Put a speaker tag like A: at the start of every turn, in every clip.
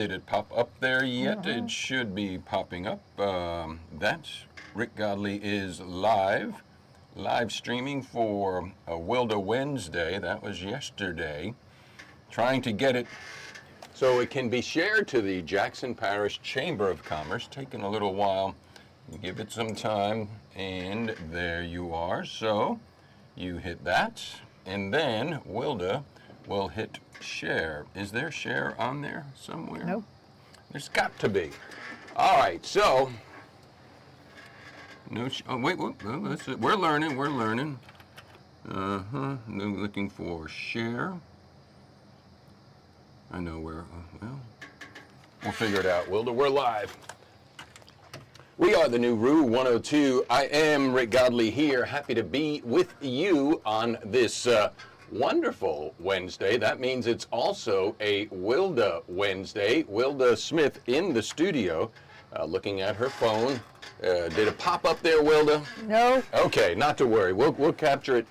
A: Did it pop up there yet? It should be popping up. That's Rick Godley is live streaming for a Wilda Wednesday. That was yesterday. Trying to get it so it can be shared to the Jackson Parish Chamber of Commerce. Taking a little while. Give it some time, and there you are. So you hit that, and then Wilda will hit share. Is there share on there somewhere?
B: Nope.
A: There's got to be. All right, so no. Wait. We're learning. We're learning. Looking for share. I know where. Well, we'll figure it out. Wilda, we're live. We are the new Rue 102. I am Rick Godley here. Happy to be with you on this wonderful Wednesday. That means it's also a Wilda Wednesday. Wilda Smith in the studio, looking at her phone. Did it pop up there, Wilda?
B: No.
A: Okay, not to worry. We'll capture it.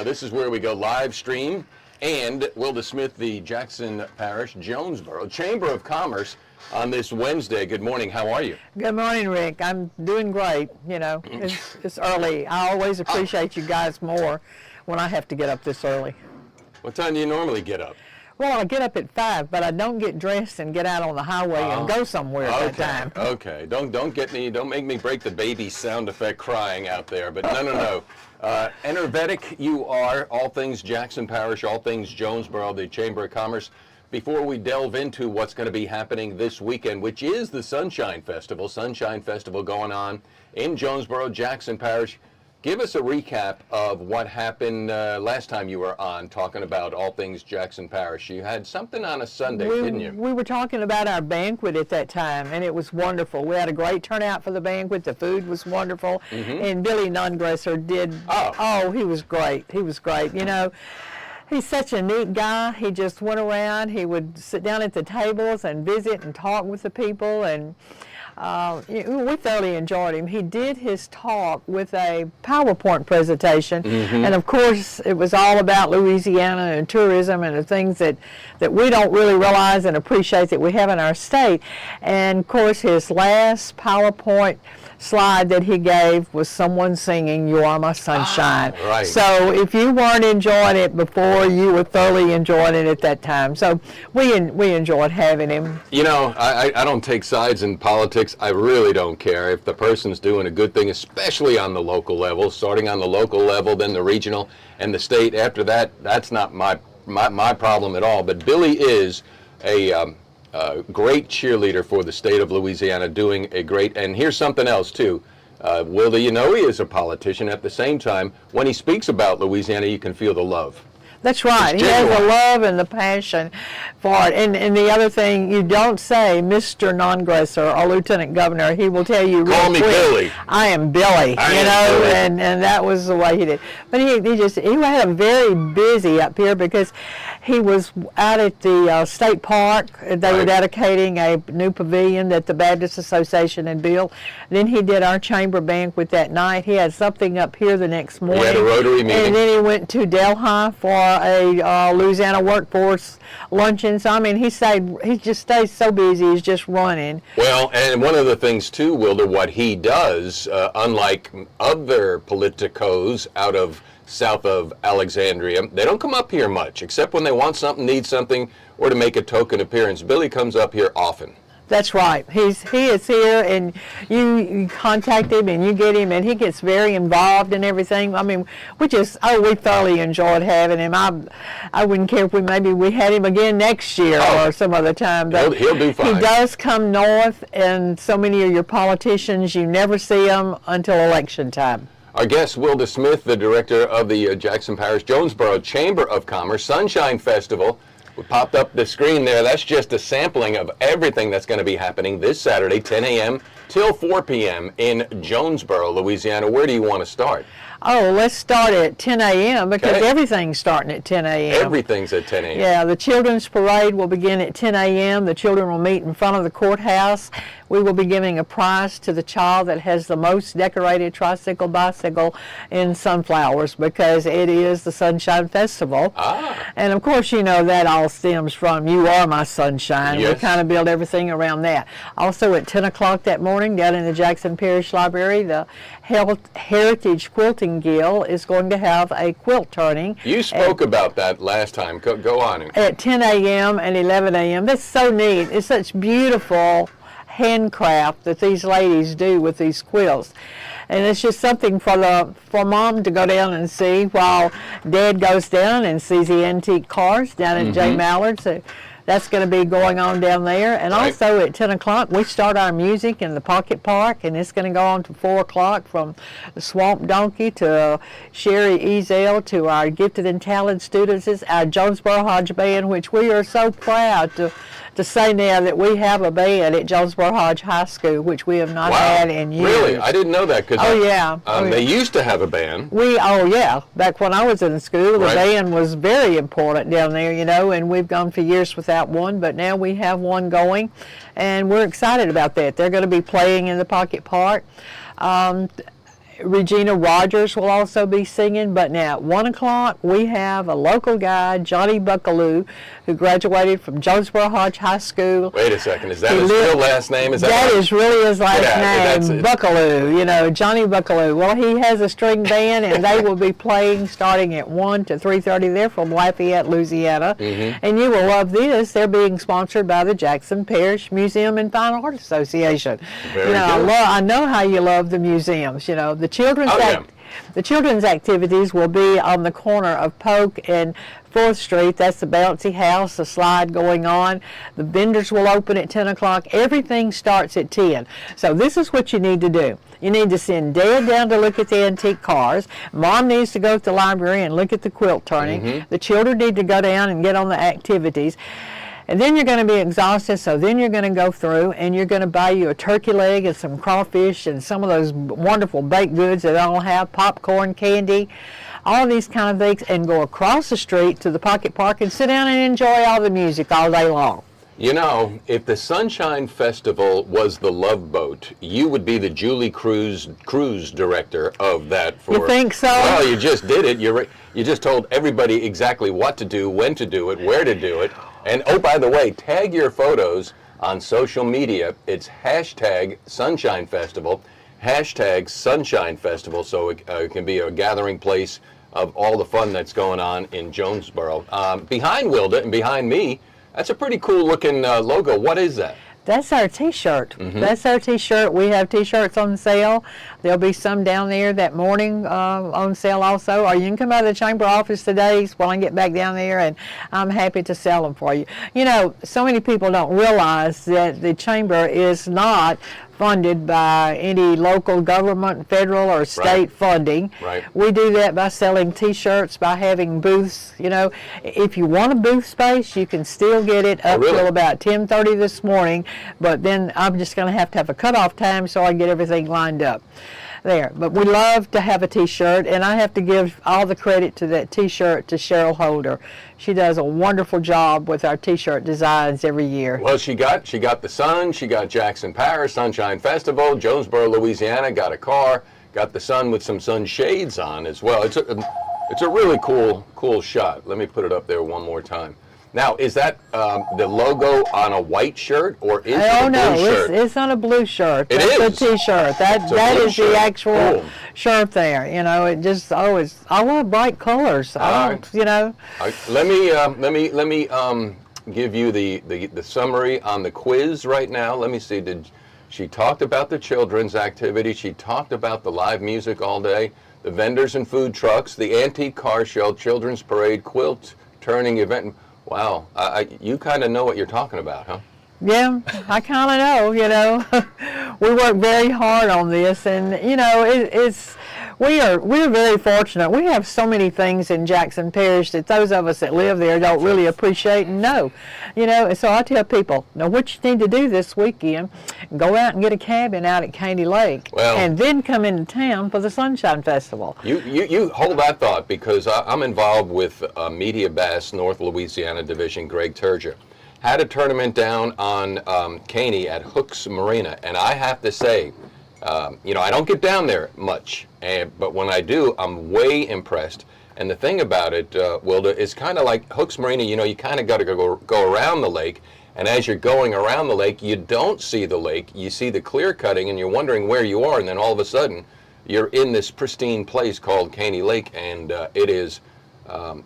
A: This is where we go live stream. And Wilda Smith, the Jackson Parish, Jonesboro Chamber of Commerce on this Wednesday. Good morning. How are you?
B: Good morning, Rick. I'm doing great. You know, it's early. I always appreciate you guys more when I have to get up this early.
A: What time do you normally get up?
B: Well, I get up at 5, but I don't get dressed and get out on the highway and go somewhere at that time.
A: Okay. Don't make me break the baby sound effect crying out there. But no. Energetic you are, all things Jackson Parish, all things Jonesboro, the Chamber of Commerce. Before we delve into what's going to be happening this weekend, which is the Sunshine Festival going on in Jonesboro, Jackson Parish, give us a recap of what happened last time you were on talking about all things Jackson Parish. You had something on a Sunday, didn't you?
B: We were talking about our banquet at that time, and it was wonderful. We had a great turnout for the banquet. The food was wonderful. And Billy Nungresser did, he was great. He was great. You know, he's such a neat guy. He just went around. He would sit down at the tables and visit and talk with the people, and we thoroughly enjoyed him. He did his talk with a PowerPoint presentation, and of course it was all about Louisiana and tourism and the things that we don't really realize and appreciate that we have in our state. And of course his last PowerPoint slide that he gave was someone singing "You Are My Sunshine."
A: Right.
B: So if you weren't enjoying it before, you were thoroughly enjoying it at that time. So we enjoyed having him.
A: You know, I don't take sides in politics. I really don't care if the person's doing a good thing, especially on the local level, starting on the local level, then the regional and the state. After that, that's not my problem at all. But Billy is a great cheerleader for the state of Louisiana, doing a great, and here's something else too. Wilda, you know he is a politician. At the same time, when he speaks about Louisiana, you can feel the love.
B: That's right. He has the love and the passion for it. And the other thing, you don't say Mr. Nungresser or Lieutenant Governor. He will tell you real
A: Call me
B: quick,
A: Billy.
B: I am Billy, and that was the way he did. But he had a very busy up here because he was out at the state park. They were dedicating a new pavilion that the Baptist Association had built. Then he did our chamber banquet that night. He had something up here the next morning.
A: He had a Rotary meeting.
B: And then he went to Delhi for a Louisiana workforce luncheon. So I mean, he just stays so busy. He's just running.
A: Well, and one of the things too, Wilda, what he does, unlike other politicos out of south of Alexandria, they don't come up here much, except when they want something, need something, or to make a token appearance. Billy comes up here often.
B: That's right. He is here, and you contact him, and you get him, and he gets very involved in everything. I mean, we thoroughly enjoyed having him. I wouldn't care if we had him again next year or some other time. But
A: he'll do fine.
B: He does come north, and so many of your politicians, you never see them until election time.
A: Our guest, Wilda Smith, the director of the Jackson Parish Jonesboro Chamber of Commerce Sunshine Festival. We popped up the screen there. That's just a sampling of everything that's going to be happening this Saturday, 10 a.m. till 4 p.m. in Jonesboro, Louisiana. Where do you want to start?
B: Oh, let's start at 10 a.m. because
A: Okay.
B: everything's starting at 10 a.m.
A: Everything's at 10 a.m.
B: Yeah, the children's parade will begin at 10 a.m. The children will meet in front of the courthouse. We will be giving a prize to the child that has the most decorated tricycle, bicycle, and sunflowers because it is the Sunshine Festival. And of course, you know, that all stems from You Are My Sunshine.
A: Yes.
B: We kind of build everything around that. Also at 10 o'clock that morning down in the Jackson Parish Library, the Heritage Quilting Guild is going to have a quilt turning.
A: You spoke about that last time. Go on.
B: At 10 a.m. and 11 a.m. That's so neat. It's such beautiful handcraft that these ladies do with these quilts. And it's just something for Mom to go down and see while Dad goes down and sees the antique cars down at J. Mallard's. That's going to be going on down there. And
A: Right.
B: also at 10 o'clock, we start our music in the Pocket Park, and it's going to go on to 4 o'clock from the Swamp Donkey to Sherry Ezel to our gifted and talented students. It's our Jonesboro Hodge Band, which we are so proud to say now that we have a band at Jonesboro Hodge High School, which we have not had in years.
A: Really? I didn't know that because they used to have a band.
B: Back when I was in school, the
A: Right.
B: band was very important down there, you know, and we've gone for years without one, but now we have one going, and we're excited about that. They're going to be playing in the Pocket Park. Regina Rogers will also be singing, but now at 1 o'clock we have a local guy, Johnny Buckaloo, who graduated from Jonesboro Hodge High School.
A: Wait a second, is that his real last name?
B: That is really his last name,
A: it.
B: Buckaloo, you know, Johnny Buckaloo. Well, he has a string band, and they will be playing starting at 1 to 3:30. They're from Lafayette, Louisiana, and you will love this. They're being sponsored by the Jackson Parish Museum and Fine Art Association.
A: Very
B: you know,
A: good.
B: I know how you love the museums, you know. The children's
A: yeah.
B: The children's activities will be on the corner of Polk and 4th Street. That's the bouncy house, the slide going on. The vendors will open at 10 o'clock. Everything starts at 10. So this is what you need to do. You need to send Dad down to look at the antique cars. Mom needs to go to the library and look at the quilt turning. The children need to go down and get on the activities. And then you're going to be exhausted, so then you're going to go through and you're going to buy you a turkey leg and some crawfish and some of those wonderful baked goods that all have, popcorn, candy, all these kind of things, and go across the street to the Pocket Park and sit down and enjoy all the music all day long.
A: You know, if the Sunshine Festival was the Love Boat, you would be the Julie cruise director of that.
B: You think so?
A: Well, you just did it. You just told everybody exactly what to do, when to do it, where to do it. And oh, by the way, tag your photos on social media. It's hashtag Sunshine Festival, hashtag Sunshine Festival, so it can be a gathering place of all the fun that's going on in Jonesboro. Behind Wilda and behind me, that's a pretty cool looking logo. What is that?
B: That's our T-shirt. That's our T-shirt. We have T-shirts on sale. There'll be some down there that morning on sale also. Or you can come by the chamber office today while I get back down there, and I'm happy to sell them for you. You know, so many people don't realize that the chamber is not funded by any local government, federal or state funding.
A: Right.
B: We do that by selling T-shirts, by having booths. You know, if you want a booth space, you can still get it up
A: really?
B: till about 10:30 this morning. But then I'm just going to have a cutoff time so I get everything lined up there. But we love to have a T-shirt, and I have to give all the credit to that T-shirt to Cheryl Holder. She does a wonderful job with our T-shirt designs every year.
A: Well, she got the sun, she got Jackson Parish, Sunshine Festival, Jonesboro, Louisiana, got a car, got the sun with some sunshades on as well. It's a really cool shot. Let me put it up there one more time. Now, is that the logo on a white shirt, or is it a blue shirt?
B: It's on a blue shirt.
A: It
B: That's
A: is?
B: a T-shirt. That
A: blue
B: is
A: shirt.
B: the actual
A: Cool.
B: shirt there. You know, it just always. I love bright colors. You know.
A: Let me give you the summary on the quiz right now. Let me see. She talked about the children's activity. She talked about the live music all day, the vendors and food trucks, the antique car show, children's parade, quilt turning event. Wow, you kind of know what you're talking about, huh?
B: Yeah, I kind of know, you know. We work very hard on this, and, you know, We're very fortunate. We have so many things in Jackson Parish that those of us that live there don't really appreciate and know. And so I tell people, now what you need to do this weekend, go out and get a cabin out at Caney Lake, and then come into town for the Sunshine Festival.
A: You hold that thought, because I'm involved with Media Bass North Louisiana Division. Greg Turger had a tournament down on Caney at Hooks Marina, and I have to say, I don't get down there much, but when I do, I'm way impressed. And the thing about it, Wilda, is kind of like Hooks Marina. You kind of got to go around the lake, and as you're going around the lake, you don't see the lake. You see the clear cutting, and you're wondering where you are, and then all of a sudden, you're in this pristine place called Caney Lake, and it is,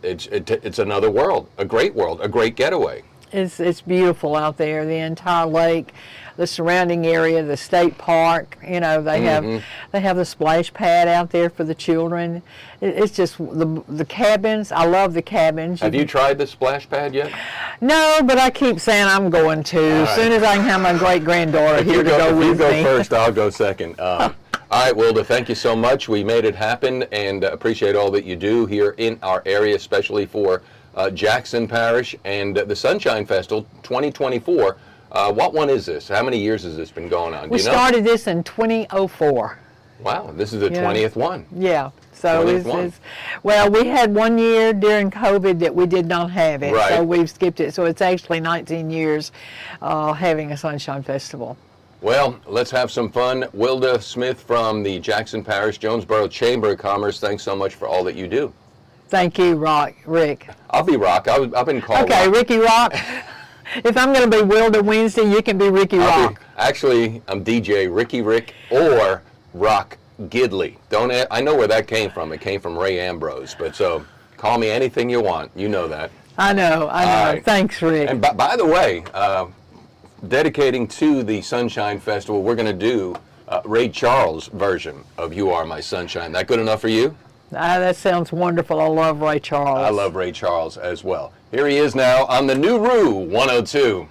A: it's another world, a great getaway.
B: It's beautiful out there, the entire lake, the surrounding area, the state park. They have the splash pad out there for the children. It's just the cabins. I love the cabins.
A: Have you tried the splash pad yet?
B: No, but I keep saying I'm going to. As soon as I can have my great granddaughter here to go with me.
A: You go first, I'll go second. All right, Wilda, thank you so much. We made it happen, and appreciate all that you do here in our area, especially for Jackson Parish and the Sunshine Festival 2024. What one is this? How many years has this been going on?
B: We started this in 2004.
A: Wow, this is the 20th one.
B: Yeah. So we had 1 year during COVID that we did not have it, so we've skipped it. So it's actually 19 years having a Sunshine Festival.
A: Well, let's have some fun. Wilda Smith from the Jackson Parish Jonesboro Chamber of Commerce, thanks so much for all that you do.
B: Thank you, Rick.
A: I'll be Rock. I've been called
B: Okay,
A: Rock.
B: Ricky Rock. If I'm going to be Wilda Wednesday, you can be Ricky Rock.
A: Actually, I'm DJ Ricky Rick or Rock Godley. I know where that came from. It came from Ray Ambrose. But so call me anything you want. You know that.
B: I know. Right. Thanks, Rick.
A: And by the way, dedicating to the Sunshine Festival, we're going to do Ray Charles' version of You Are My Sunshine. That good enough for you?
B: That sounds wonderful. I love Ray Charles.
A: I love Ray Charles as well. Here he is now on the New Roo 102.